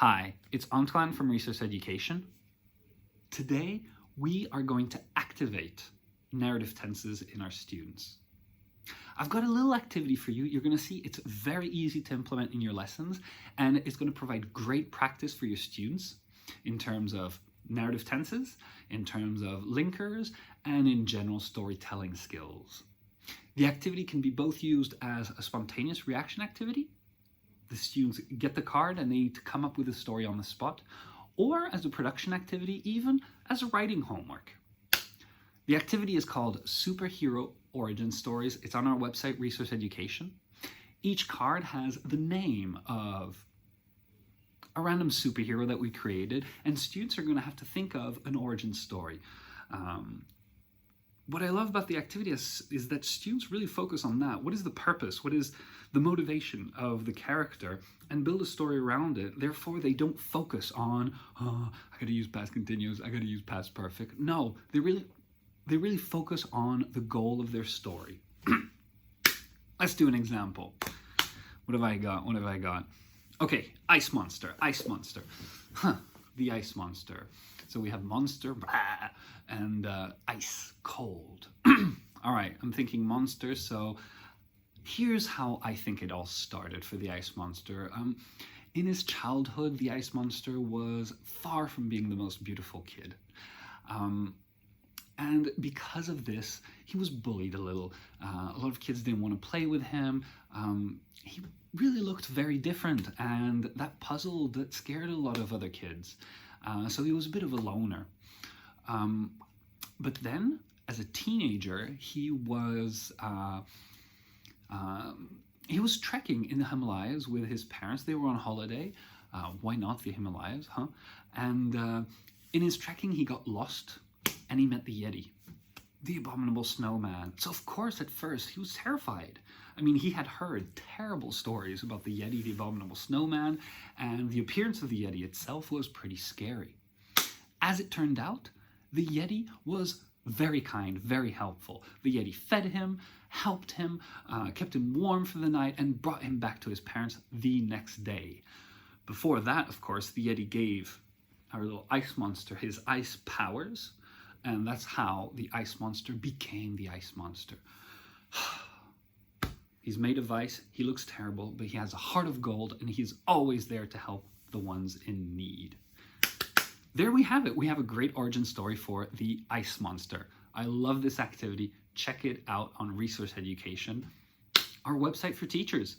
Hi, it's Antoine from Resource Education. Today, we are going to activate narrative tenses in our students. I've got a little activity for you. You're going to see it's very easy to implement in your lessons, and it's going to provide great practice for your students in terms of narrative tenses, in terms of linkers, and in general storytelling skills. The activity can be both used as a spontaneous reaction activity. The students get the card and they need to come up with a story on the spot, or as a production activity, even as a writing homework. The activity is called Superhero Origin Stories. It's on our website, Resource Education. Each card has the name of a random superhero that we created, and students are going to have to think of an origin story. What I love about the activity is that students really focus on that. What is the purpose? What is the motivation of the character? And build a story around it. Therefore, they don't focus on, oh, I gotta use past continuous, I gotta use past perfect. No, they really focus on the goal of their story. Let's do an example. What have I got? Okay, ice monster. The ice monster. So we have monster, and ice, cold. All right, I'm thinking monster, so here's how I think it all started for the ice monster. In his childhood, the ice monster was far from being the most beautiful kid. And because of this, he was bullied a little. A lot of kids didn't want to play with him. He really looked very different, and that scared a lot of other kids. So he was a bit of a loner. But then, as a teenager, he was trekking in the Himalayas with his parents. They were on holiday. Why not the Himalayas, huh? And in his trekking, he got lost, and he met the Yeti, the abominable snowman. So of course, at first, he was terrified. I mean, he had heard terrible stories about the Yeti, the abominable snowman, and the appearance of the Yeti itself was pretty scary. As it turned out, the Yeti was very kind, very helpful. The Yeti fed him, helped him, kept him warm for the night, and brought him back to his parents the next day. Before that, of course, the Yeti gave our little ice monster his ice powers, and that's how the ice monster became the ice monster. He's made of ice, he looks terrible, but he has a heart of gold, and he's always there to help the ones in need. There we have it. We have a great origin story for the ice monster. I love this activity. Check it out on Resource Education, our website for teachers.